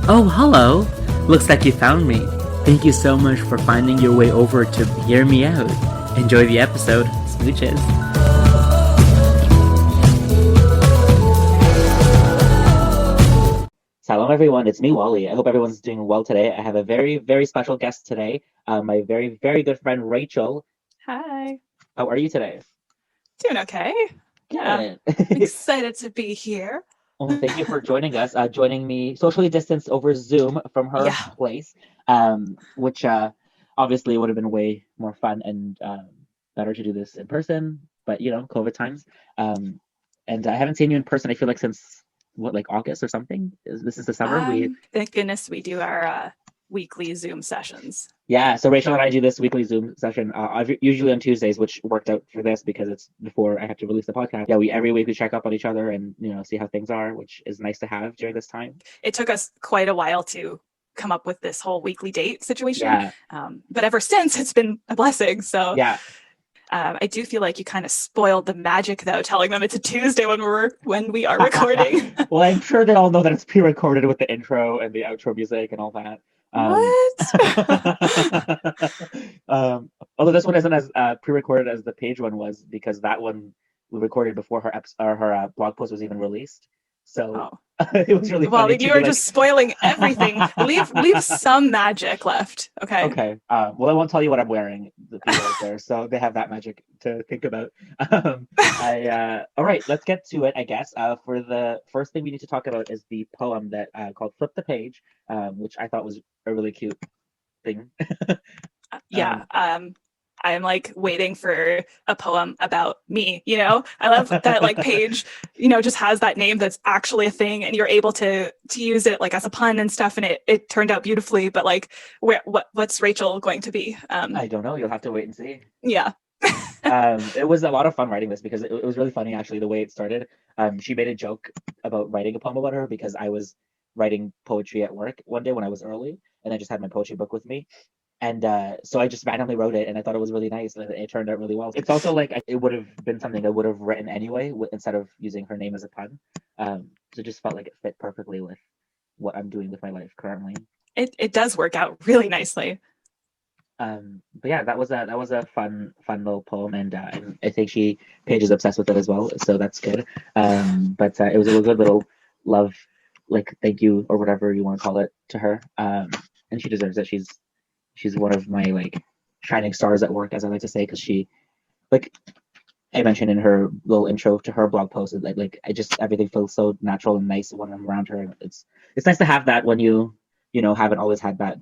Oh, hello. Looks like you found me. Thank you so much for finding your way over to hear me out. Enjoy the episode. Smooches. Salam, everyone. It's me, Wally. I hope everyone's doing well today. I have a very, very special guest today, my very, very good friend, Rachel. Hi. How are you today? Doing okay. Yeah. Good. Excited to be here. Well, thank you for joining us, joining me socially distanced over Zoom from her Yeah. place, which obviously would have been way more fun and better to do this in person, but COVID times. And I haven't seen you in person, I feel like since what, like August or something? This is the summer? Thank goodness we do our weekly Zoom sessions. Yeah, so Rachel and I do this weekly Zoom session, usually on Tuesdays, which worked out for this because it's before I have to release the podcast. Yeah, every week we check up on each other and see how things are, which is nice to have during this time. It took us quite a while to come up with this whole weekly date situation. Yeah. But ever since, it's been a blessing. So yeah. I do feel like you kind of spoiled the magic, though, telling them it's a Tuesday when we are recording. Well, I'm sure they all know that it's pre-recorded with the intro and the outro music and all that. What? Although this one isn't as pre-recorded as the Paige one was, because that one we recorded before her blog post was even released. So it was really funny. Well, you are just spoiling everything. leave some magic left. Okay. Okay. Well, I won't tell you what I'm wearing. The people out there, so they have that magic to think about. All right, let's get to it. I guess. For the first thing we need to talk about is the poem that called "Flip the Page," which I thought was a really cute thing. Yeah. I'm like waiting for a poem about me, I love that like Paige, just has that name that's actually a thing and you're able to use it like as a pun and stuff, and it turned out beautifully, but like what's Rachel going to be? I don't know, you'll have to wait and see. Yeah. It was a lot of fun writing this because it was really funny actually the way it started. She made a joke about writing a poem about her because I was writing poetry at work one day when I was early, and I just had my poetry book with me. And so I just randomly wrote it, and I thought it was really nice, and it turned out really well. It's also like it would have been something I would have written anyway instead of using her name as a pun. So it just felt like it fit perfectly with what I'm doing with my life currently. It does work out really nicely. But yeah, that was a fun little poem, and I think Paige is obsessed with it as well, so that's good. But it was a good little love, like thank you or whatever you want to call it, to her. And she deserves it. She's one of my like shining stars at work, as I like to say, because she, like I mentioned in her little intro to her blog post, like I just everything feels so natural and nice when I'm around her. It's nice to have that when you haven't always had that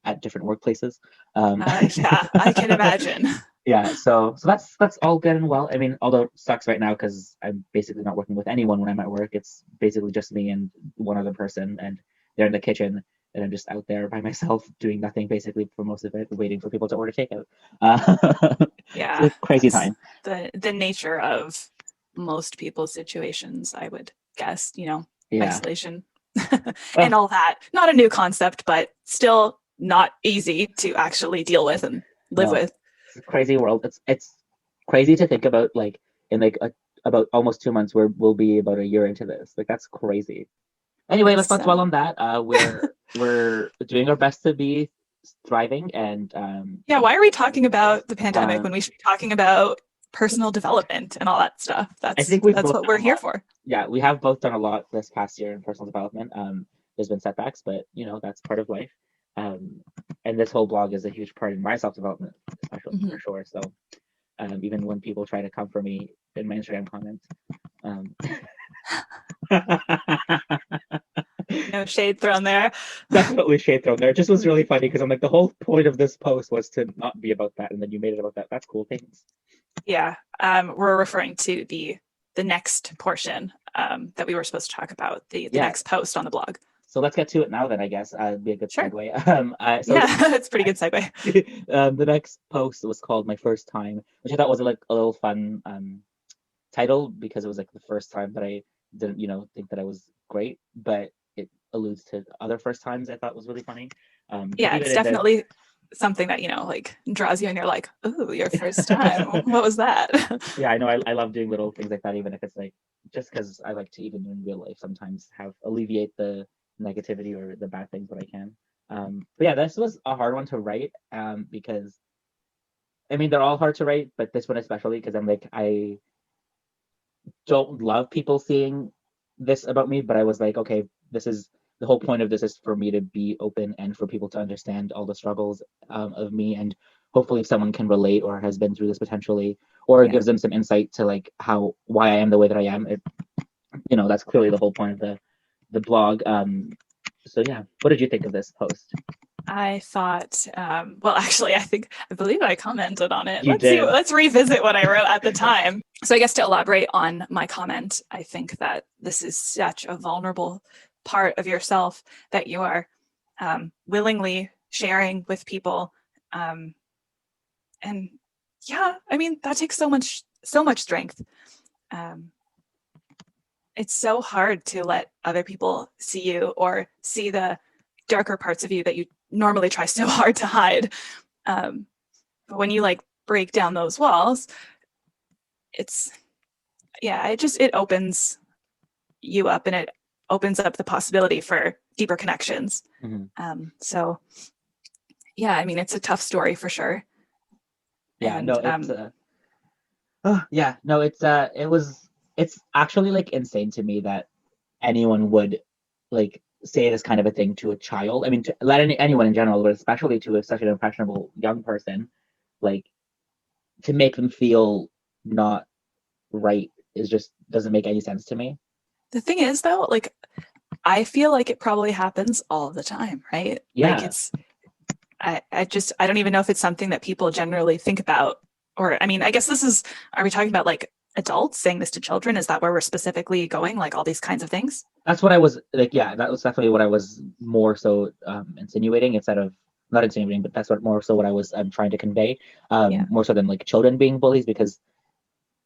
at different workplaces. Yeah, I can imagine. Yeah, so that's all good and well. I mean, although it sucks right now because I'm basically not working with anyone when I'm at work. It's basically just me and one other person, and they're in the kitchen, and I'm just out there by myself doing nothing basically for most of it, waiting for people to order takeout. Yeah, it's a crazy time. The nature of most people's situations, I would guess. Yeah. Isolation and all that. Not a new concept, but still not easy to actually deal with and live with. It's a crazy world. It's crazy to think about, like in like about almost 2 months where we'll be about a year into this. Like that's crazy. Anyway, let's not dwell on that. We're doing our best to be thriving, and yeah. Why are we talking about the pandemic when we should be talking about personal development and all that stuff? That's what we're here for. Yeah, we have both done a lot this past year in personal development. There's been setbacks, but that's part of life. And this whole blog is a huge part in my self-development, especially for sure. So even when people try to come for me in my Instagram comments. No shade thrown there. Definitely shade thrown there. It just was really funny because I'm like, the whole point of this post was to not be about that, and then you made it about that. That's cool. Thanks. Yeah. We're referring to the next portion that we were supposed to talk about, the next post on the blog. So let's get to it now then, I guess. It'd be a good segue. It's a pretty good segue. The next post was called My First Time, which I thought was like a little fun title because it was like the first time that I didn't, think that I was great, but it alludes to other first times I thought was really funny. Yeah, it's definitely something that, like draws you and you're like, oh, your first time. What was that? Yeah, I know. I love doing little things like that, even if it's like, just because I like to, even in real life, sometimes alleviate the negativity or the bad things that I can. But yeah, this was a hard one to write, because I mean they're all hard to write, but this one especially because I'm like I don't love people seeing this about me, but I was like, okay, this is the whole point of this is for me to be open and for people to understand all the struggles, of me, and hopefully if someone can relate or has been through this potentially, or it Yeah. gives them some insight to like how why I am the way that I am. That's clearly the whole point of the blog. So yeah, what did you think of this post? I thought, well, actually, I believe I commented on it. You did. Let's revisit what I wrote at the time. So I guess to elaborate on my comment, I think that this is such a vulnerable part of yourself that you are willingly sharing with people. And yeah, I mean, that takes so much strength. It's so hard to let other people see you or see the darker parts of you that you normally try so hard to hide. But when you like break down those walls, it opens you up and it opens up the possibility for deeper connections. Mm-hmm. So yeah, I mean, it's a tough story for sure. Yeah, and, no, it's actually like insane to me that anyone would like say this kind of a thing to a child. I mean, to let anyone in general, but especially to such an impressionable young person, like to make them feel not right is just doesn't make any sense to me. The thing is, though, like I feel like it probably happens all the time, right? Yeah. Like I don't even know if it's something that people generally think about. Or, I mean, I guess are we talking about like adults saying this to children? Is that where we're specifically going? Like all these kinds of things? That's what I was like. Yeah, that was definitely what I was more so insinuating instead of not insinuating, but that's what I was trying to convey. Yeah. More so than like children being bullies, because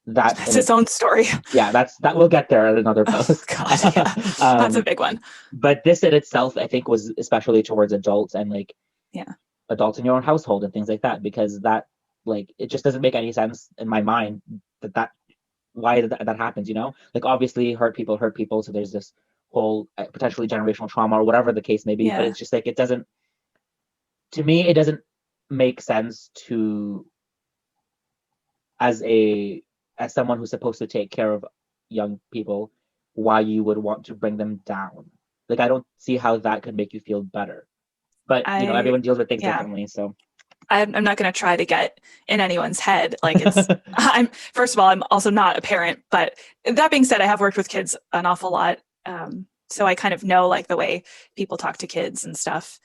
that's its own story. Yeah, that we'll get there at another post. Oh, God, yeah. That's a big one. But this in itself, I think, was especially towards adults and like yeah, adults in your own household and things like that, because that like it just doesn't make any sense in my mind that why that happens. Like obviously hurt people, so there's this whole potentially generational trauma or whatever the case may be. But it's just like it doesn't. To me, it doesn't make sense to as someone who's supposed to take care of young people, why you would want to bring them down. Like I don't see how that could make you feel better. But everyone deals with things differently. So I'm not going to try to get in anyone's head. Like first of all, I'm also not a parent, but that being said, I have worked with kids an awful lot. So I kind of know like the way people talk to kids and stuff.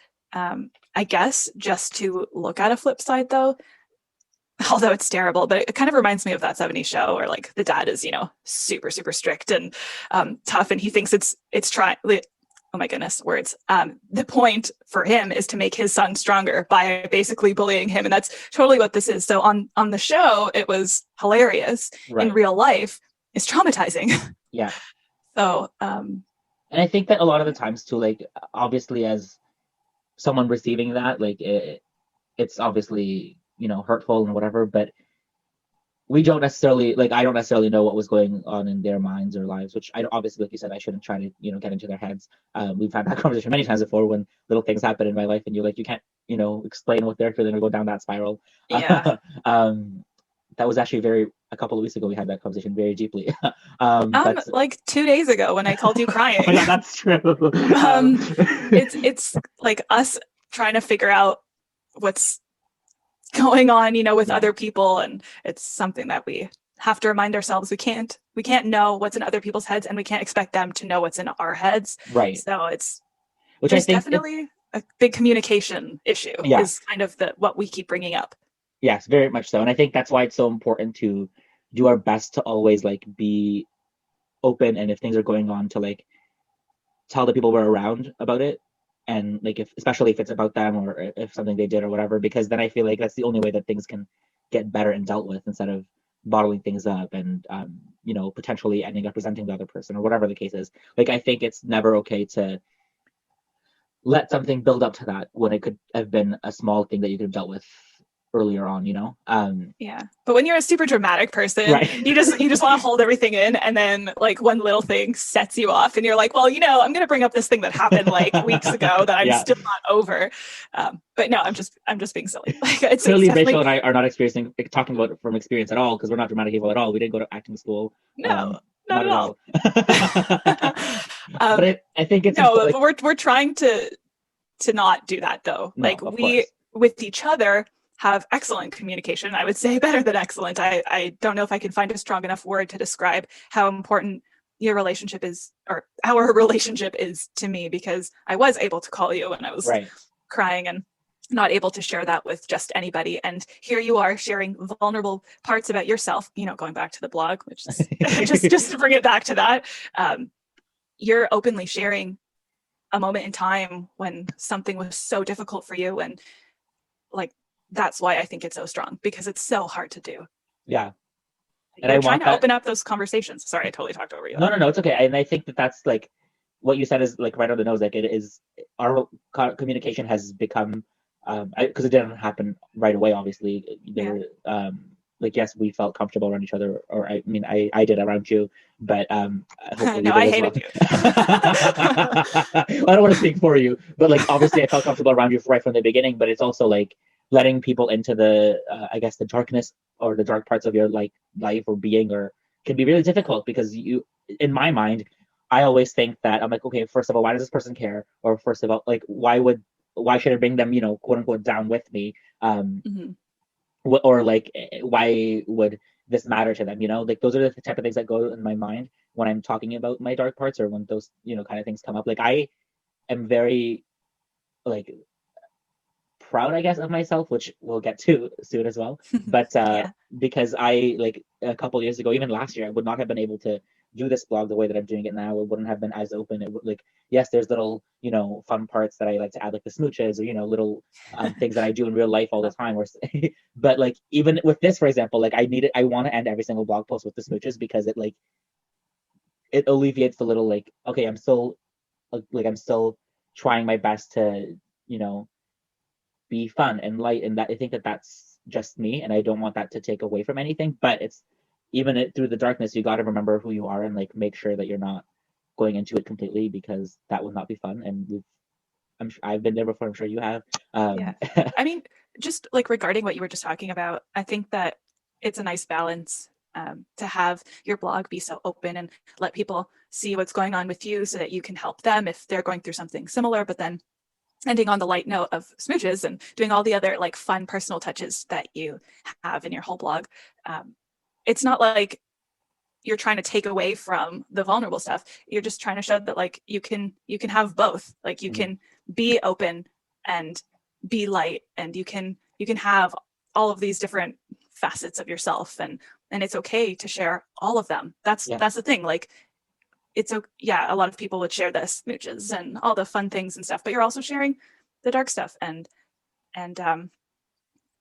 I guess just to look at a flip side though, although it's terrible, but it kind of reminds me of that 70s show where like the dad is, super, super strict and tough. And he thinks it's trying, oh my goodness, words. The point for him is to make his son stronger by basically bullying him. And that's totally what this is. So on the show, it was hilarious. Right. In real life, it's traumatizing. Yeah. So, and I think that a lot of the times too, like obviously as someone receiving that, like it's obviously, hurtful and whatever, but we don't necessarily I don't necessarily know what was going on in their minds or lives, which I obviously, like you said, I shouldn't try to get into their heads. We've had that conversation many times before when little things happen in my life and you can't explain what they're feeling or go down that spiral. Yeah. That was actually a couple of weeks ago we had that conversation very deeply. Like 2 days ago when I called you crying. Oh, yeah, that's true. It's like us trying to figure out what's going on, with other people, and it's something that we have to remind ourselves we can't know what's in other people's heads, and we can't expect them to know what's in our heads. Right. So which I think definitely a big communication issue. Yeah. Is kind of what we keep bringing up. Yes, very much so. And I think that's why it's so important to do our best to always be open, and if things are going on to tell the people we're around about it, and especially if it's about them or if something they did or whatever, because then I feel like that's the only way that things can get better and dealt with, instead of bottling things up and potentially ending up resenting the other person or whatever the case is. I think it's never okay to let something build up to that when it could have been a small thing that you could have dealt with earlier on, you know? Yeah. But when you're a super dramatic person, right. you just want to hold everything in, and then like one little thing sets you off and you're like, well, I'm going to bring up this thing that happened like weeks ago that I'm Yeah. still not over. But no, I'm just being silly. Like it's Clearly, definitely Rachel and I are not experiencing talking about it from experience at all, because we're not dramatic people at all. We didn't go to acting school. no, not Not at at all. all. But I think it's No, like, we're trying to not do that though. no, Like of we course. with each other have excellent communication. I would say better than excellent. I don't know if I can find a strong enough word to describe how important your relationship is, or our relationship is to me, because I was able to call you when I was Right. crying and not able to share that with just anybody. And here you are sharing vulnerable parts about yourself, going back to the blog, which is just to bring it back to that. You're openly sharing a moment in time when something was so difficult for you, and like that's why I think it's so strong, because it's so hard to do. Yeah. And You're I trying want to that. open up those conversations. Sorry, I totally talked over you. No, it's okay. And I think that that's like what you said is like right on the nose. Like it is, our communication has become, because it didn't happen right away. Obviously, there were like, yes, we felt comfortable around each other, or I mean, I did around you, but hopefully No, you did I as well. hated you. I don't want to speak for you, but like obviously I felt comfortable around you right from the beginning. But it's also like letting people into the I guess the darkness or the dark parts of your like life or being, or can be really difficult, because you, in my mind, I always think that I'm like, okay, first of all, why does this person care? Or first of all, like, why should I bring them, quote unquote, down with me? Mm-hmm. Or like, why would this matter to them? Like those are the type of things that go in my mind when I'm talking about my dark parts, or when those, kind of things come up. Like I am very like proud, I guess, of myself, which we'll get to soon as well. But Yeah. because I, like, a couple years ago, even last year, I would not have been able to do this blog the way that I'm doing it now. It wouldn't have been as open. It would, like, yes, there's little, fun parts that I like to add, like the smooches, or little things that I do in real life all the time. Or, but like even with this, for example, like I want to end every single blog post with the smooches, because it alleviates the little, like, okay, I'm still trying my best to, you know be fun and light, and that I think that that's just me, and I don't want that to take away from anything. But it's even through the darkness, you got to remember who you are, and like make sure that you're not going into it completely, because that would not be fun. And I've been there before. I'm sure you have. Yeah. I mean, just like regarding what you were just talking about, I think that it's a nice balance, to have your blog be so open and let people see what's going on with you, so that you can help them if they're going through something similar, but then ending on the light note of smooches and doing all the other like fun personal touches that you have in your whole blog. It's not like you're trying to take away from the vulnerable stuff. You're just trying to show that like you can have both. Like you can be open and be light, and you can have all of these different facets of yourself, and it's okay to share all of them. That's the thing. Like it's okay. Yeah, a lot of people would share the smooches and all the fun things and stuff, but you're also sharing the dark stuff, and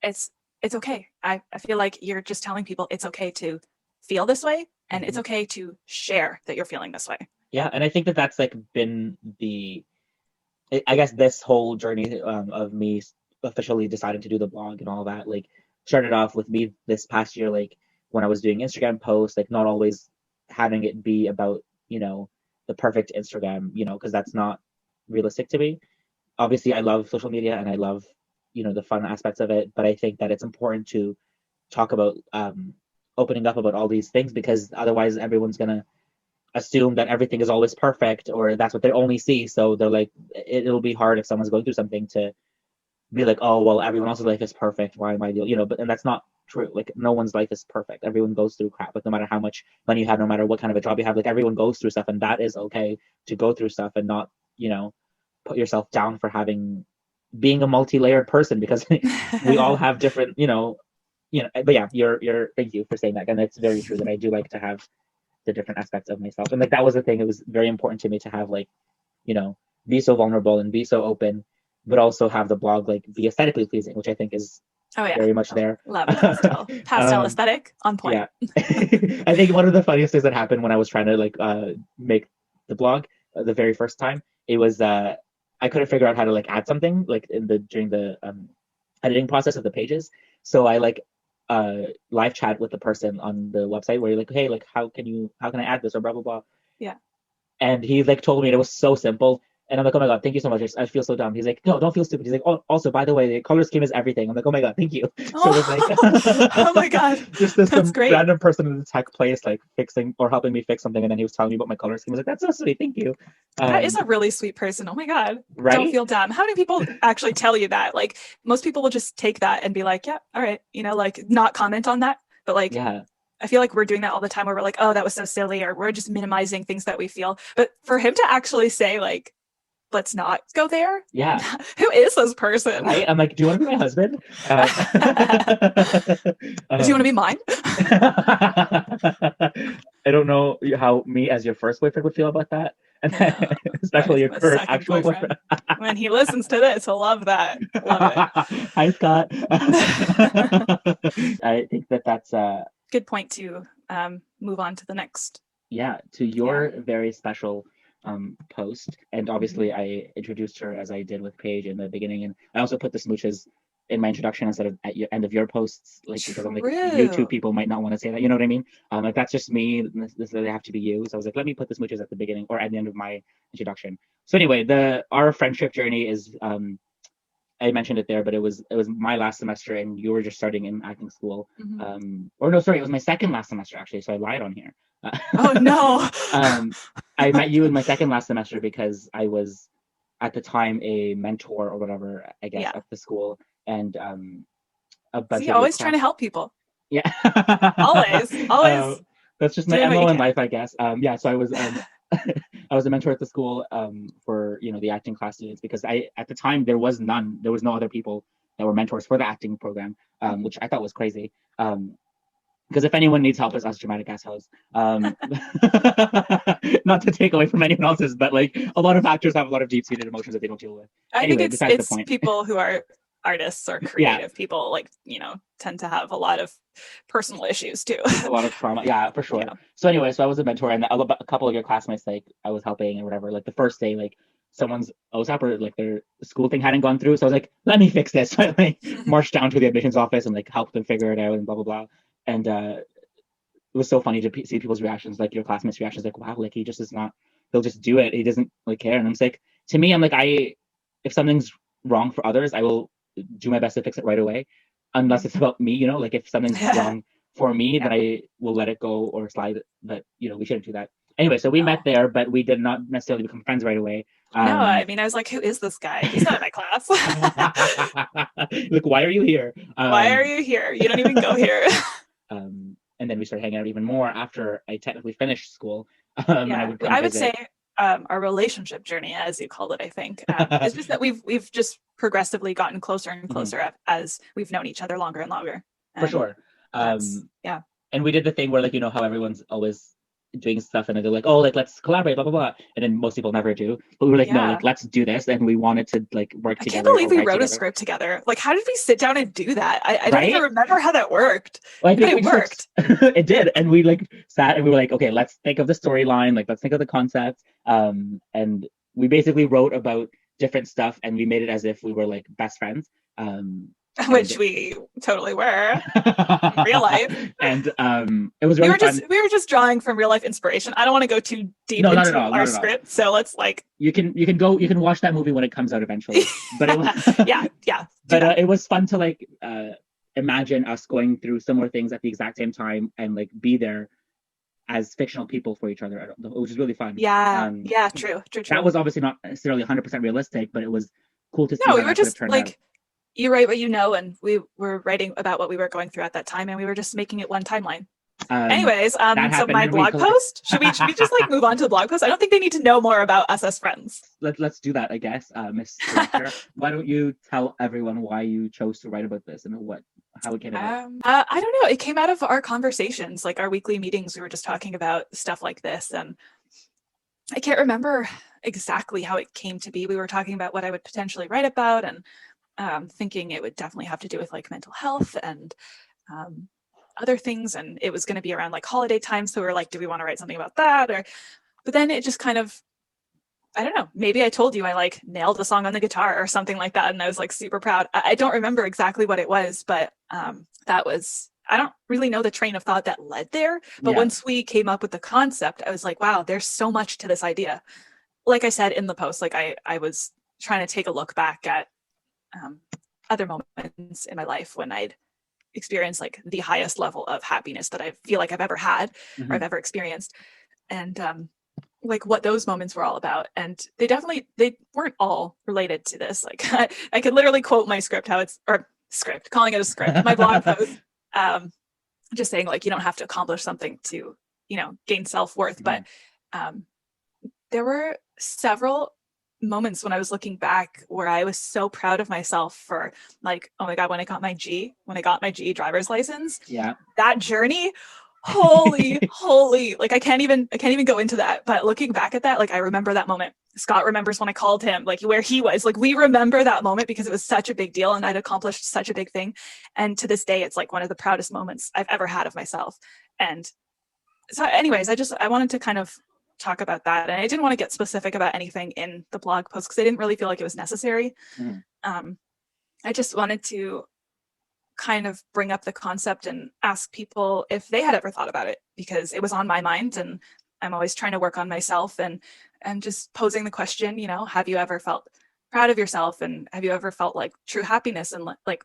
it's okay. I feel like you're just telling people it's okay to feel this way, and it's okay to share that you're feeling this way. Yeah, and I think that that's like been I guess this whole journey of me officially deciding to do the blog and all that, like, started off with me this past year, like when I was doing Instagram posts, like not always having it be about, the perfect Instagram, because that's not realistic to me. Obviously, I love social media and I love, the fun aspects of it, but I think that it's important to talk about opening up about all these things, because otherwise everyone's gonna assume that everything is always perfect, or that's what they only see. So they're like, it'll be hard if someone's going through something to be like, oh well, everyone else's life is perfect, why am I dealing, but and that's not true. Like no one's life is perfect. Everyone goes through crap, like no matter how much money you have, no matter what kind of a job you have, like everyone goes through stuff, and that is okay to go through stuff, and not, put yourself down for being a multi-layered person, because we all have different, but yeah, you're thank you for saying that. And it's very true that I do like to have the different aspects of myself. And like that was the thing. It was very important to me to have, like, be so vulnerable and be so open, but also have the blog like be aesthetically pleasing, which I think is very much there. Love a pastel aesthetic on point. Yeah. I think one of the funniest things that happened when I was trying to like make the blog the very first time, it was I couldn't figure out how to like add something like during the editing process of the pages. So I like live chat with the person on the website where you're like, hey, like how can I add this or blah blah blah. Yeah. And he like told me and it was so simple. And I'm like, oh my God, thank you so much. I feel so dumb. He's like, no, don't feel stupid. He's like, oh, also, by the way, the color scheme is everything. I'm like, oh my God, thank you. So it was like, Oh my God. just this That's some great. random person in the tech place, like fixing or helping me fix something. And then he was telling me about my color scheme. I was like, that's so sweet. Thank you. That is a really sweet person. Oh my God. Don't Right? feel dumb. How many people actually tell you that? Like most people will just take that and be like, yeah, all right, like not comment on that. But like, Yeah. I feel like we're doing that all the time where we're like, oh, that was so silly, or we're just minimizing things that we feel. But for him to actually say, like, let's not go there. Yeah. Who is this person? Right? I'm like, do you want to be my husband? Do you want to be mine? I don't know how me as your first boyfriend would feel about that. And No, especially your my current second actual boyfriend. When he listens to this, he'll love that. Love it. Hi, Scott. I think that's good point to move on to the next. Yeah, to your very special post. And obviously I introduced her as I did with Paige in the beginning. And I also put the smooches in my introduction instead of at your end of your posts, like because I'm like YouTube people might not want to say that, you know what I mean? Like that's just me. This they have to be you. So I was like, let me put the smooches at the beginning or at the end of my introduction. So anyway, our friendship journey is I mentioned it there, but it was my last semester and you were just starting in acting school. Or no, sorry, it was my second last semester actually, so I lied on here. Oh no. I met you in my second last semester because I was at the time a mentor or whatever, I guess, at the school. And a bunch of always trying to help people. Yeah. always. That's just my MO in life, I guess. Yeah, so I was I was a mentor at the school for the acting class students because at the time there was no other people that were mentors for the acting program, which I thought was crazy. Because if anyone needs help, it's us dramatic assholes. Not to take away from anyone else's, but like a lot of actors have a lot of deep-seated emotions that they don't deal with. I think it's people who are artists or creative people, like tend to have a lot of personal issues too. A lot of trauma, yeah, for sure. Yeah. So anyway, so I was a mentor, and a couple of your classmates, like I was helping and whatever. Like the first day, like someone's OSAP or like their school thing hadn't gone through, so I was like, let me fix this. So I like marched down to the admissions office and like helped them figure it out and blah blah blah. And it was so funny to see people's reactions, like your classmates' reactions, like, wow, like he just is not, he'll just do it. He doesn't like care. And I'm like, to me, I'm like, if something's wrong for others, I will do my best to fix it right away, unless it's about me, like if something's wrong for me, then I will let it go or slide. But we shouldn't do that. Anyway, so we met there, but we did not necessarily become friends right away. No, I mean, I was like, who is this guy? He's not in my class. Like, why are you here? Why are you here? You don't even go here. And then we started hanging out even more after I technically finished school. I would say our relationship journey, as you called it, I think, is just that we've just progressively gotten closer and closer as we've known each other longer and longer. For sure. And we did the thing where like how everyone's always doing stuff and they're like, oh, like let's collaborate, blah blah blah, and then most people never do, but we were like, no, like let's do this, and we wanted to like work together. I can't believe we wrote a script together. Like, how did we sit down and do that? I don't even remember how that worked. Well, it worked. It did, and we like sat and we were like, okay, let's think of the storyline, like let's think of the concept, and we basically wrote about different stuff and we made it as if we were like best friends, which we totally were in real life. And it was really fun. We were just drawing from real life inspiration. I don't want to go too deep into our script, so let's like you can watch that movie when it comes out eventually. But it was yeah. But it was fun to like imagine us going through similar things at the exact same time and like be there as fictional people for each other, which is really fun. True. That was obviously not necessarily 100% realistic, but it was cool to see. No, we were just like, you write what you know, and we were writing about what we were going through at that time, and we were just making it one timeline. Anyways, so my blog post, should we just like move on to the blog post? I don't think they need to know more about us as friends. Let's do that, I guess. Miss Director, why don't you tell everyone why you chose to write about this and how it came about? I don't know. It came out of our conversations, like our weekly meetings. We were just talking about stuff like this, and I can't remember exactly how it came to be. We were talking about what I would potentially write about, and thinking it would definitely have to do with like mental health and other things, and it was going to be around like holiday time, so we were like, do we want to write something about that? But then it just kind of I don't know, maybe I told you I like nailed a song on the guitar or something like that, and I was like super proud. I don't remember exactly what it was, but that was, I don't really know the train of thought that led there. But Yeah. once we came up with the concept, I was like, wow, there's so much to this idea. Like I said in the post, like I was trying to take a look back at other moments in my life when I'd experienced like the highest level of happiness that I feel like I've ever had or I've ever experienced. And like what those moments were all about. And they weren't all related to this. Like I could literally quote my script, calling it a script, my blog post, just saying like, you don't have to accomplish something to, gain self-worth. But there were several moments when I was looking back where I was so proud of myself for like, oh my God, when I got my G driver's license, that journey, holy, like I can't even go into that. But looking back at that, like I remember that moment. Scott remembers when I called him, like where he was, like we remember that moment because it was such a big deal and I'd accomplished such a big thing. And to this day, it's like one of the proudest moments I've ever had of myself. And so anyways, I wanted to kind of talk about that. And I didn't want to get specific about anything in the blog post because I didn't really feel like it was necessary. I just wanted to kind of bring up the concept and ask people if they had ever thought about it, because it was on my mind and I'm always trying to work on myself and just posing the question, have you ever felt proud of yourself, and have you ever felt like true happiness, and like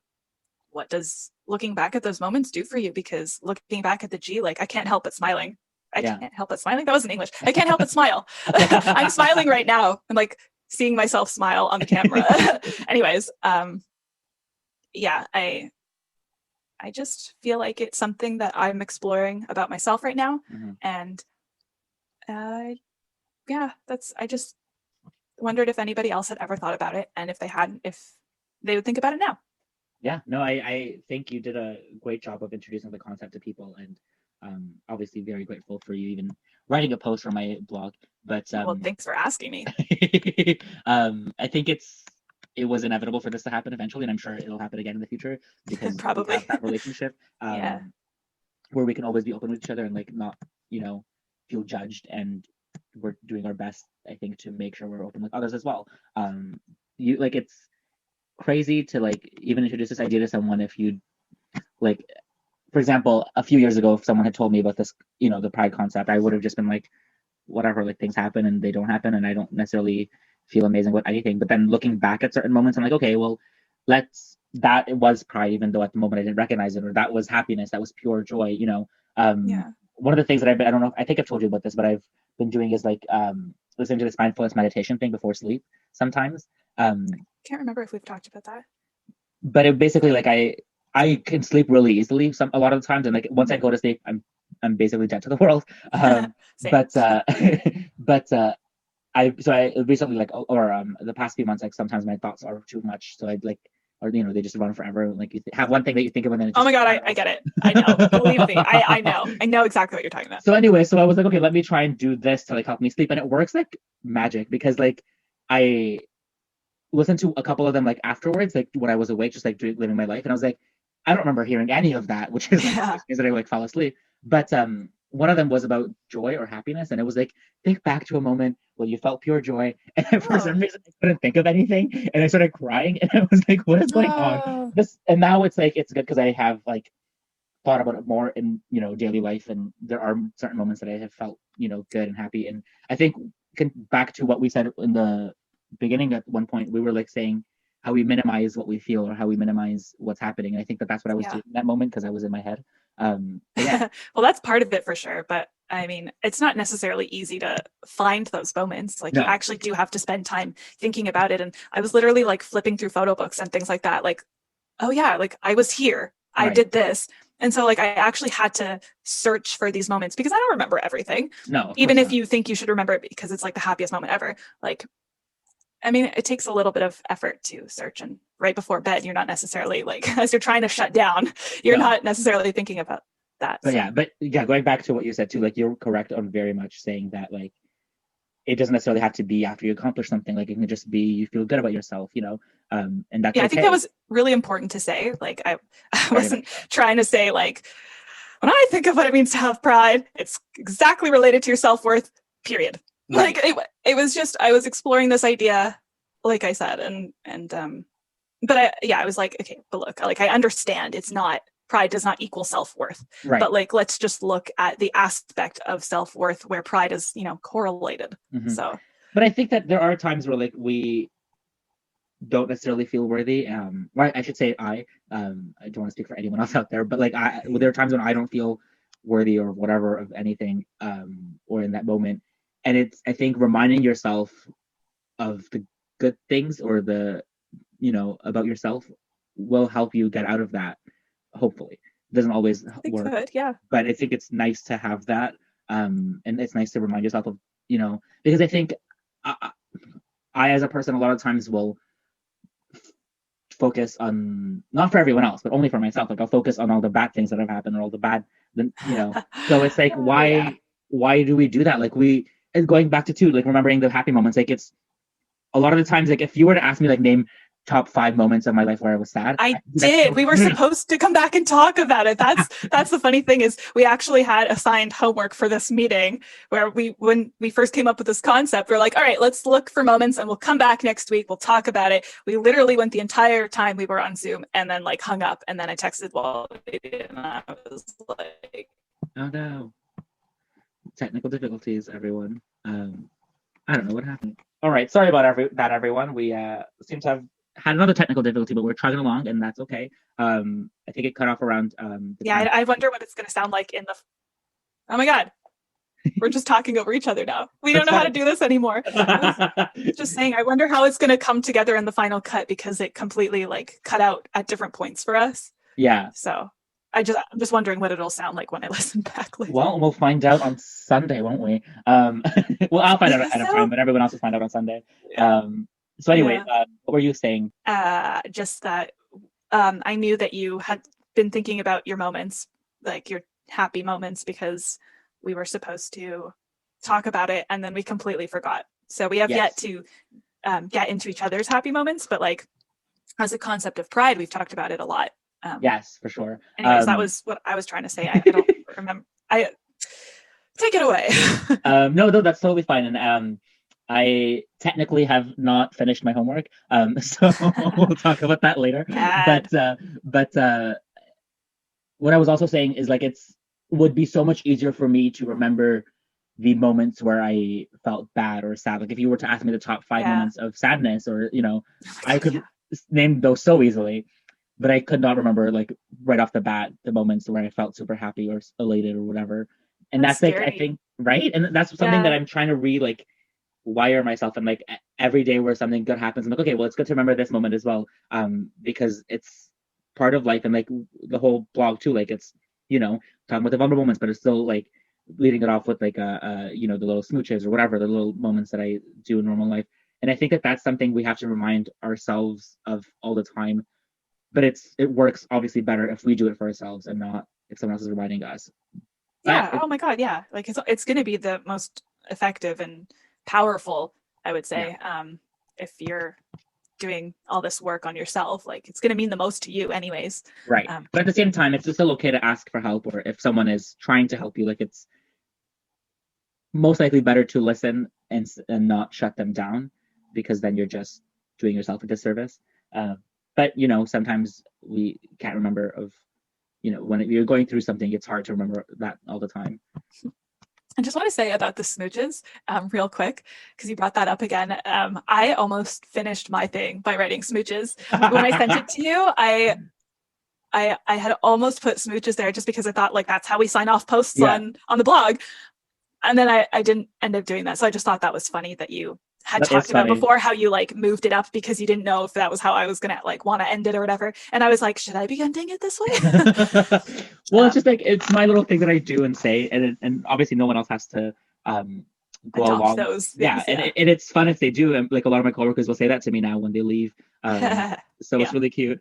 what does looking back at those moments do for you? Because looking back at the G, like I can't help but smiling. Can't help but smiling. That wasn't English. I can't help but smile. I'm smiling right now. I'm like seeing myself smile on the camera. Anyways, I just feel like it's something that I'm exploring about myself right now. And I just wondered if anybody else had ever thought about it, and if they hadn't, if they would think about it now. Yeah, no, I think you did a great job of introducing the concept to people, and obviously very grateful for you even writing a post for my blog. But well, thanks for asking me. I think it was inevitable for this to happen eventually, and I'm sure it'll happen again in the future because probably we have that relationship where we can always be open with each other and like not feel judged, and we're doing our best, I think, to make sure we're open with others as well. It's crazy to like even introduce this idea to someone if you like, for example, a few years ago, if someone had told me about this, the pride concept, I would have just been like, whatever, like things happen and they don't happen, and I don't necessarily feel amazing about anything. But then looking back at certain moments, I'm like, okay, well, that it was pride, even though at the moment I didn't recognize it, or that was happiness, that was pure joy. One of the things that I don't know, I think I've told you about this, but I've been doing is like listening to this mindfulness meditation thing before sleep sometimes. I can't remember if we've talked about that. But it basically like I can sleep really easily a lot of the times, and like once I go to sleep, I'm basically dead to the world. But I recently like the past few months, like sometimes my thoughts are too much, so I'd like, or they just run forever. Like you have one thing that you think of, and then oh my God, I get it. I know. Believe me, I know exactly what you're talking about. So anyway, so I was like, okay, let me try and do this to like help me sleep, and it works like magic, because like I listened to a couple of them like afterwards, like when I was awake, just like living my life, and I was like, I don't remember hearing any of that, which is like, that I like fell asleep. But one of them was about joy or happiness, and it was like, think back to a moment when you felt pure joy, and for some reason I couldn't think of anything, and I started crying, and I was like, what is going on? And now it's like, it's good because I have like thought about it more in daily life, and there are certain moments that I have felt good and happy. And I think back to what we said in the beginning, at one point we were like saying how we minimize what we feel or how we minimize what's happening, and I think that's what I was doing in that moment because I was in my head. Well, that's part of it for sure, but I mean, it's not necessarily easy to find those moments. Like you actually do have to spend time thinking about it. And I was literally like flipping through photo books and things like that, like, oh yeah, like I was here, I did this. And so like I actually had to search for these moments because I don't remember everything. No, even if you think you should remember it because it's like the happiest moment ever. Like, I mean, it takes a little bit of effort to search, and right before bed, you're not necessarily like, as you're trying to shut down, you're not necessarily thinking about that. But going back to what you said too, like you're correct on very much saying that like it doesn't necessarily have to be after you accomplish something. Like it can just be you feel good about yourself, and that's I think that was really important to say. Like I wasn't trying to say like, when I think of what it means to have pride, it's exactly related to your self-worth, period. Like it was just, I was exploring this idea, like I said, but I was like, okay, but look, like I understand it's not, pride does not equal self-worth, Right. but like let's just look at the aspect of self-worth where pride is, correlated. Mhm. So, But I think that there are times where like we don't necessarily feel worthy. Well, I should say I don't want to speak for anyone else out there, but like there are times when I don't feel worthy or whatever of anything, or in that moment. And it's, I think, reminding yourself of the good things or the, about yourself will help you get out of that. Hopefully, it doesn't always it work, could, yeah. but I think it's nice to have that. And it's nice to remind yourself of, because I think I as a person, a lot of times will focus on, not for everyone else, but only for myself. Like I'll focus on all the bad things that have happened or all the bad, So it's like, why do we do that? Like and going back to too, like remembering the happy moments. Like it's a lot of the times, like if you were to ask me, like name top 5 moments of my life where I was sad, I did. We were supposed to come back and talk about it. That's the funny thing is we actually had assigned homework for this meeting where when we first came up with this concept, we're like, all right, let's look for moments and we'll come back next week. We'll talk about it. We literally went the entire time we were on Zoom and then like hung up, and then I texted Wally and I was like, oh no, technical difficulties, everyone. I don't know what happened. All right, sorry about that, everyone. We seem to have had another technical difficulty, but we're chugging along, and that's okay. I think it cut off around. I wonder what it's going to sound like in the. Oh my God, we're just talking over each other now. We don't know how to do this anymore. I was just saying, I wonder how it's going to come together in the final cut because it completely like cut out at different points for us. Yeah. So I'm just wondering what it'll sound like when I listen back later. Well, we'll find out on Sunday, won't we? Well, I'll find out ahead of time, but everyone else will find out on Sunday. Yeah. So anyway, what were you saying? Just that I knew that you had been thinking about your moments, like your happy moments, because we were supposed to talk about it and then we completely forgot. So we have yet to get into each other's happy moments, but like as a concept of pride, we've talked about it a lot. Yes, for sure. Anyways, that was what I was trying to say. I don't remember. Take it away. No, that's totally fine. And I technically have not finished my homework, so we'll talk about that later. But what I was also saying is like would be so much easier for me to remember the moments where I felt bad or sad. Like if you were to ask me the top 5 moments of sadness, or I could name those so easily, but I could not remember like right off the bat the moments where I felt super happy or elated or whatever. And that's like, I think, right? And that's something that I'm trying to wire myself, and like every day where something good happens, I'm like, okay, well, it's good to remember this moment as well, because it's part of life. And like the whole blog too, like it's talking about the vulnerable moments, but it's still like leading it off with like the little smooches or whatever, the little moments that I do in normal life. And I think that that's something we have to remind ourselves of all the time. But it works obviously better if we do it for ourselves and not if someone else is reminding us. Yeah. Oh my God. Yeah. Like it's going to be the most effective and powerful, I would say. If you're doing all this work on yourself, like it's going to mean the most to you anyways. Right. But at the same time, it's still okay to ask for help, or if someone is trying to help you, like it's most likely better to listen and not shut them down, because then you're just doing yourself a disservice. But sometimes we can't remember when you're going through something, it's hard to remember that all the time. I just want to say about the smooches, real quick, because you brought that up again. I almost finished my thing by writing smooches. When I sent it to you, I had almost put smooches there just because I thought like that's how we sign off posts on the blog. And then I didn't end up doing that. So I just thought that was funny that you had talked about before how you like moved it up because you didn't know if that was how I was gonna like want to end it or whatever. And I was like, should I be ending it this way? Well, it's just like it's my little thing that I do and say, and obviously no one else has to go along. Those things, and it's fun if they do. And like a lot of my coworkers will say that to me now when they leave. So it's really cute.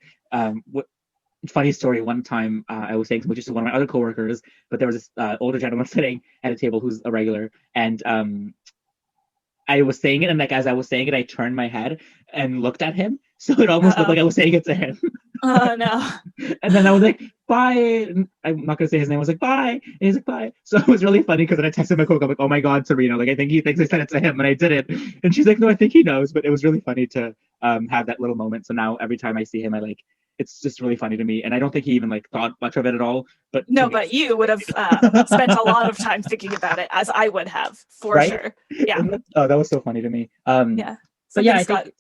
Funny story. One time I was saying smooches to one of my other coworkers, but there was this older gentleman sitting at a table who's a regular, and I was saying it, and like as I was saying it, I turned my head and looked at him, so it almost looked like I was saying it to him. Oh no. And then I was like, bye. And I'm not gonna say his name. I was like, bye. And he's like, bye. So it was really funny because then I texted my coworker, I'm like, oh my God, Serena, like I think he thinks I sent it to him and I did it. And she's like, no, I think he knows. But it was really funny to have that little moment. So now every time I see him, I like it's just really funny to me. And I don't think he even like thought much of it at all. But to No, me, but you would have spent a lot of time thinking about it, as I would have, for right? sure. Yeah. Oh, that was so funny to me. Yeah. But yeah, Something I Scott think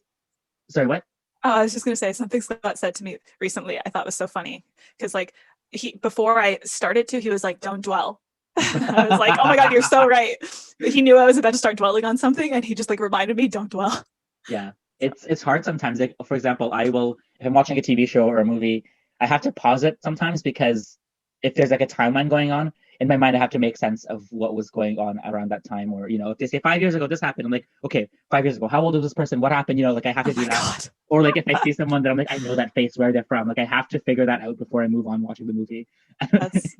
sorry, what? Oh, I was just gonna say something Scott said to me recently. I thought was so funny because like he before I started to, he was like, "Don't dwell." I was like, "Oh my God, you're so right." But he knew I was about to start dwelling on something, and he just like reminded me, "Don't dwell." Yeah, So it's hard sometimes. Like for example, I will if I'm watching a TV show or a movie, I have to pause it sometimes because if there's like a timeline going on in my mind, I have to make sense of what was going on around that time. Or if they say 5 years ago this happened, I'm like, okay, 5 years ago, how old was this person? What happened? Like I have oh to do my that. God, Or like if I see someone that I'm like, I know that face, where they're from. Like I have to figure that out before I move on watching the movie. that's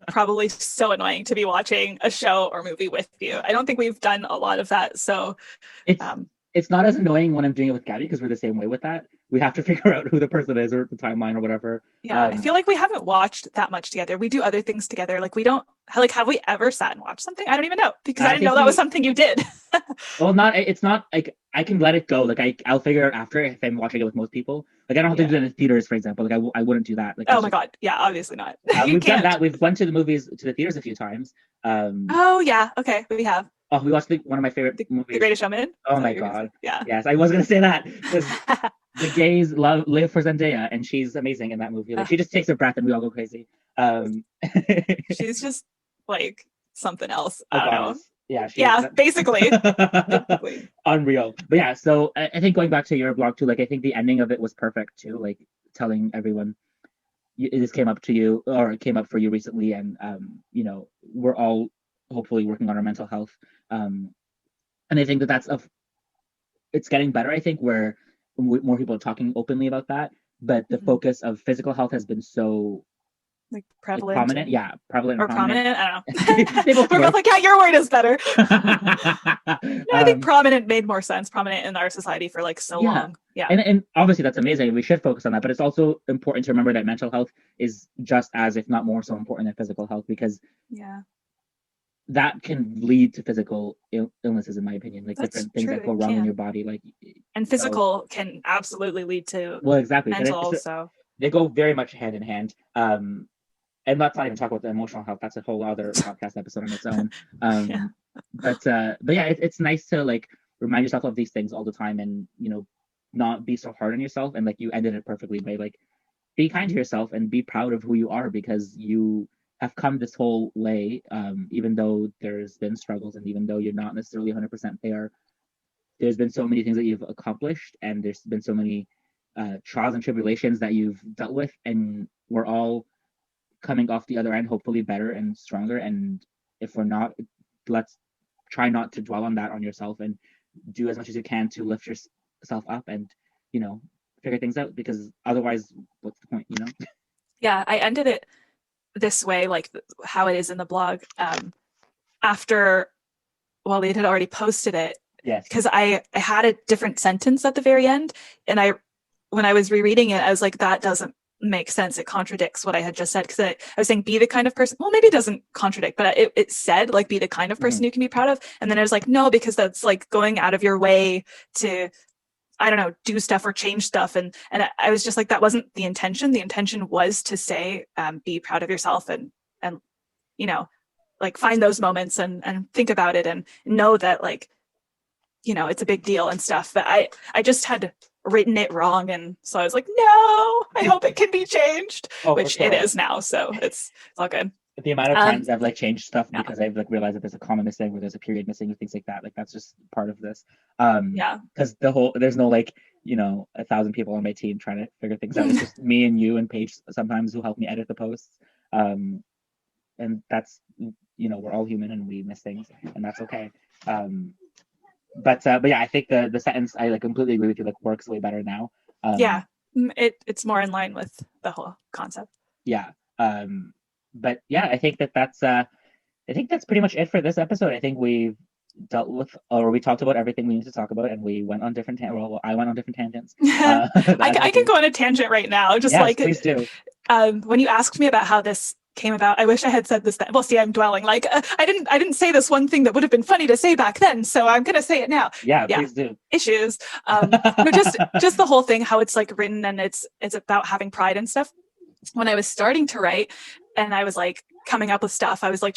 probably so annoying to be watching a show or movie with you. I don't think we've done a lot of that. So It's um, it's not as annoying when I'm doing it with Gabby because we're the same way with that. We have to figure out who the person is or the timeline or whatever. yeah, I feel like we haven't watched that much together. We do other things together. Like we don't like have we ever sat and watched something? I don't even know because I I didn't know think that was we something you did. well not it's not like I can let it go. Like I'll figure it out after if I'm watching it with most people. Like I don't have to Yeah. do it in theaters, for example. Like I wouldn't do that. Like Oh that's my just God. Yeah, obviously not. You we've done can't. that. We've went to the movies to the theaters a few times. Um, Oh yeah. Okay. We have oh, we watched one of my favorite the movies. Greatest Showman. Is Oh that what my you're gonna say? God. Yeah. Yes, I was gonna say that because the gays live for Zendaya and she's amazing in that movie. Like Uh, she just takes a breath and we all go crazy. she's just like something else. A I don't know. goddess. Yeah, she is Yeah. Basically. Basically. unreal. But yeah, so I think going back to your blog too, like I think the ending of it was perfect too. Like telling everyone this came up to you or it came up for you recently, and we're all hopefully working on our mental health. And I think that's it's getting better. I think where more people are talking openly about that, but the Mhm. focus of physical health has been so Like like prevalent prominent. and Yeah, prevalent and or prominent. prominent. I don't know. They both We're both work. like, yeah, your word is better. No, I think um, prominent made more sense. Prominent in our society for like so yeah, long. Yeah. and obviously that's amazing. We should focus on that, but it's also important to remember that mental health is just as, if not more, so important than physical health because Yeah. that can lead to physical illnesses, in my opinion, like That's different things true. that go It wrong in your can. body, like And physical can absolutely lead to well, exactly, and mental. So they go very much hand in hand. And let's not even talk about the emotional health. That's a whole other podcast episode on its own. yeah. But yeah, it's nice to like remind yourself of these things all the time, and not be so hard on yourself. And like you ended it perfectly by like be kind to yourself and be proud of who you are because you have come this whole way. Even though there's been struggles and even though you're not necessarily 100% there, there's been so many things that you've accomplished, and there's been so many trials and tribulations that you've dealt with, and we're all coming off the other end hopefully better and stronger. And if we're not, let's try not to dwell on that on yourself and do as much as you can to lift yourself up and you know figure things out, because otherwise what's the point? Yeah. I ended it this way, like how it is in the blog. After Wally had already posted it, Yes. because I had a different sentence at the very end, and when I was rereading it, I was like, that doesn't make sense. It contradicts what I had just said, because I was saying, be the kind of person. Well, maybe it doesn't contradict, but it said like, be the kind of person you can be proud of. And then I was like, no, because that's like going out of your way to, I don't know, do stuff or change stuff. And I was just like, that wasn't the intention. The intention was to say, be proud of yourself and you know, like find those moments and think about it and know that like, it's a big deal and stuff. But I just had written it wrong, and so I was like, no, I hope it can be changed, Oh, for which it sure. is now. So it's all good. The amount of Um, times I've like changed stuff yeah, because I've like realized that there's a comma missing or there's a period missing and things like that. Like that's just part of this. yeah, Because there's no like 1,000 people on my team trying to figure things out. It's just me and you and Paige sometimes who help me edit the posts. And that's we're all human and we miss things and that's okay. Um, but yeah, I think the sentence I like completely agree with you. Like works way better now. yeah. Um, It's more in line with the whole concept. yeah. But yeah, I think that's pretty much it for this episode. I think we've dealt with, or we talked about everything we need to talk about, and we went on different well, I went on different tangents. I can go on a tangent right now. Just yes, like, please do. When you asked me about how this came about, I wish I had said this then. Well, see, I'm dwelling. Like, I didn't say this one thing that would have been funny to say back then, so I'm gonna say it now. Yeah, please do. Issues. No, just the whole thing, how it's like written, and it's about having pride and stuff. When I was starting to write, and I was like coming up with stuff, I was like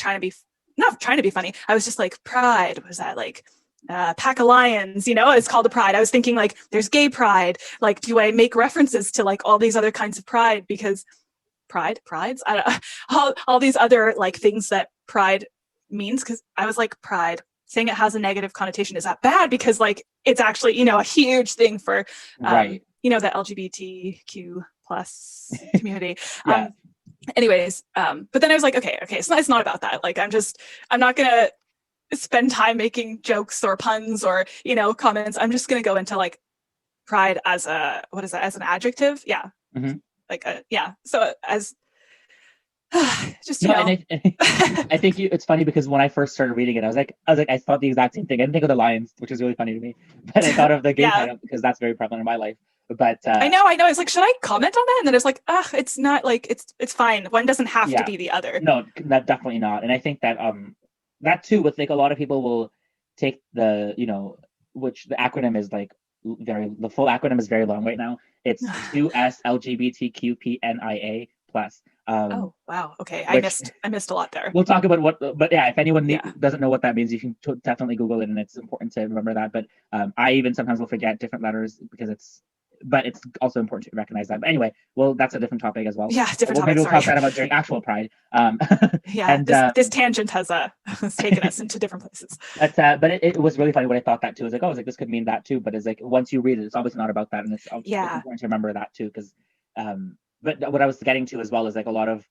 not trying to be funny. I was just like, pride, was that like pack of lions, it's called a pride. I was thinking like, there's gay pride. Like, do I make references to like all these other kinds of pride? Because prides, I don't know, all these other like things that pride means. Because I was like, pride, saying it has a negative connotation, is that bad? Because like, it's actually, a huge thing for, right. The LGBTQ plus community. Yeah. Anyways, but then I was like, okay, it's not about that. Like, I'm not gonna spend time making jokes or puns or comments. I'm just gonna go into like pride as an adjective. Yeah. Mm-hmm. Like so as just and I think it's funny because when I first started reading it, I was like I thought the exact same thing. I didn't think of the lions, which is really funny to me, but I thought of the gay pride because that's very prevalent in my life. But I know. It's like, should I comment on that? And then it's like, it's not like it's fine. One doesn't have to be the other. No, definitely not. And I think that that too, with like a lot of people will take the which the acronym is like the full acronym is very long right now. It's 2S LGBTQPNIA plus. Oh wow, okay. I missed a lot there. We'll talk about but yeah, if anyone doesn't know what that means, you can definitely Google it, and it's important to remember that. But I even sometimes will forget different letters because but it's also important to recognize that. But anyway, well, that's a different topic as well. Yeah, different topic. Maybe we'll talk that about during actual Pride. And this tangent has taken us into different places. But it was really funny when I thought that too. I was like, this could mean that too. But it's like once you read it, it's obviously not about that, and it's important to remember that too. Because, but what I was getting to as well is like a lot of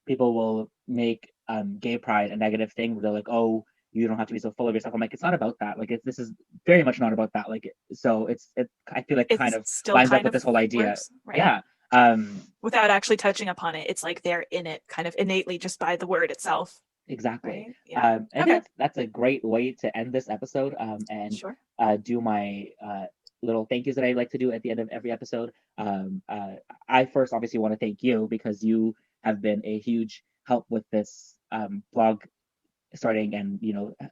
people will make gay pride a negative thing. Where they're like, oh, you don't have to be so full of yourself. I'm like, it's not about that. Like, this is very much not about that. Like, so I feel like it kind of lines up with this whole idea. Works, right? Yeah. Without actually touching upon it, it's like they're in it kind of innately just by the word itself. Exactly. Right? Yeah. And that's a great way to end this episode. And sure. Do my little thank yous that I like to do at the end of every episode. I first obviously want to thank you because you have been a huge help with this blog starting and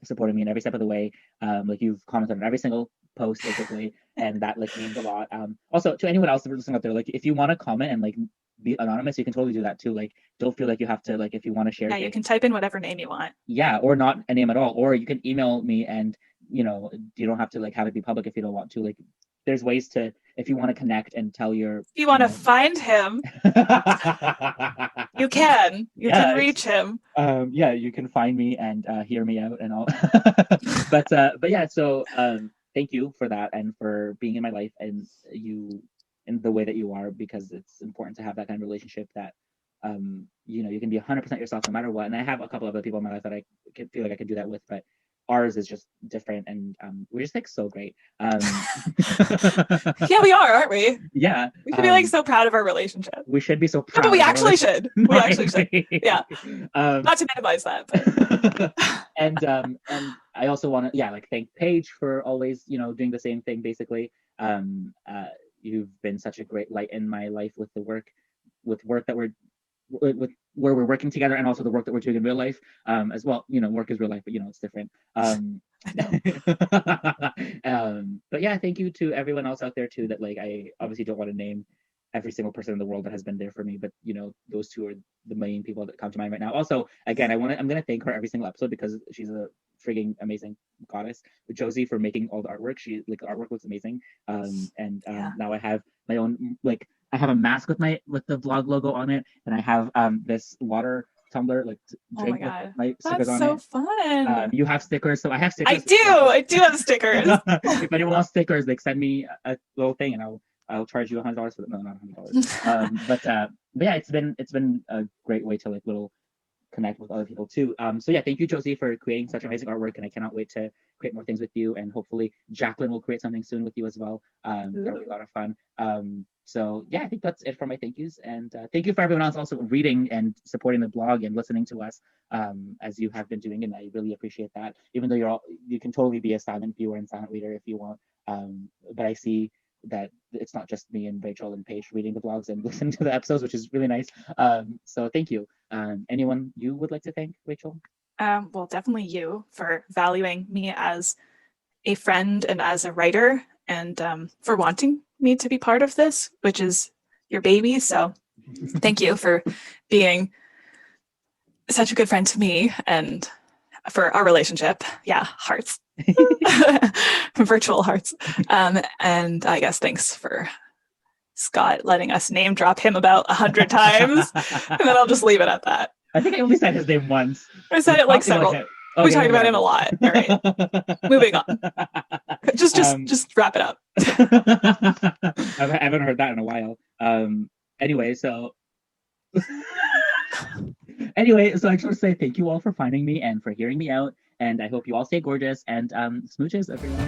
supporting me in every step of the way. Like you've commented on every single post basically, and that like means a lot. Also to anyone else that's listening out there, like if you want to comment and like be anonymous, you can totally do that too. Like don't feel like you have to, like if you want to share. Yeah, you can type in whatever name you want. Yeah, or not a name at all, or you can email me, and you don't have to like have it be public if you don't want to. Like there's ways to, if you want to connect and tell your. If you want to find him, you can. You can reach him. Yeah, you can find me and hear me out and all. but yeah, so thank you for that and for being in my life and you in the way that you are, because it's important to have that kind of relationship that you can be 100% yourself no matter what. And I have a couple other people in my life that I feel like I could do that with, but ours is just different, and we're just like so great. Yeah, we are, aren't we? Yeah, we should be like so proud of our relationship. We should be so proud. No, but we actually should. We actually should. Yeah, not to minimize that. But. and I also want to like thank Paige for always doing the same thing basically. You've been such a great light in my life with the work that we're with where we're working together, and also the work that we're doing in real life as well. Work is real life, but it's different. But yeah, thank you to everyone else out there too, that like I obviously don't want to name every single person in the world that has been there for me, but those two are the main people that come to mind right now. Also, again, I'm gonna thank her every single episode because she's a frigging amazing goddess. Josie, for making all the artwork. The artwork looks amazing. Now I have my own, like I have a mask with the vlog logo on it, and I have this water tumbler like to drink with my stickers on it. That's so fun. You have stickers, so I have stickers. I do have stickers. If anyone wants stickers, like send me a little thing, and I'll charge you $100 for them. No, not $100. But yeah, it's been a great way to like little connect with other people too. So yeah, thank you, Josie, for creating such amazing artwork, and I cannot wait to create more things with you. And hopefully, Jacqueline will create something soon with you as well. That'll be a lot of fun. So yeah, I think that's it for my thank yous, and thank you for everyone else also reading and supporting the blog and listening to us as you have been doing, and I really appreciate that. Even though you can totally be a silent viewer and silent reader if you want, but I see that it's not just me and Rachel and Paige reading the blogs and listening to the episodes, which is really nice. So thank you. Anyone you would like to thank, Rachel? Well, definitely you for valuing me as a friend and as a writer, and for wanting me to be part of this, which is your baby. So thank you for being such a good friend to me and for our relationship. Yeah, hearts. Virtual hearts. And I guess thanks for Scott letting us name drop him about 100 times. And then I'll just leave it at that. I think I only said his name once. I said it like several. We talked about him a lot. All right. Moving on. Just wrap it up. I haven't heard that in a while. Anyway, so I just want to say thank you all for finding me and for hearing me out. And I hope you all stay gorgeous, and smooches, everyone.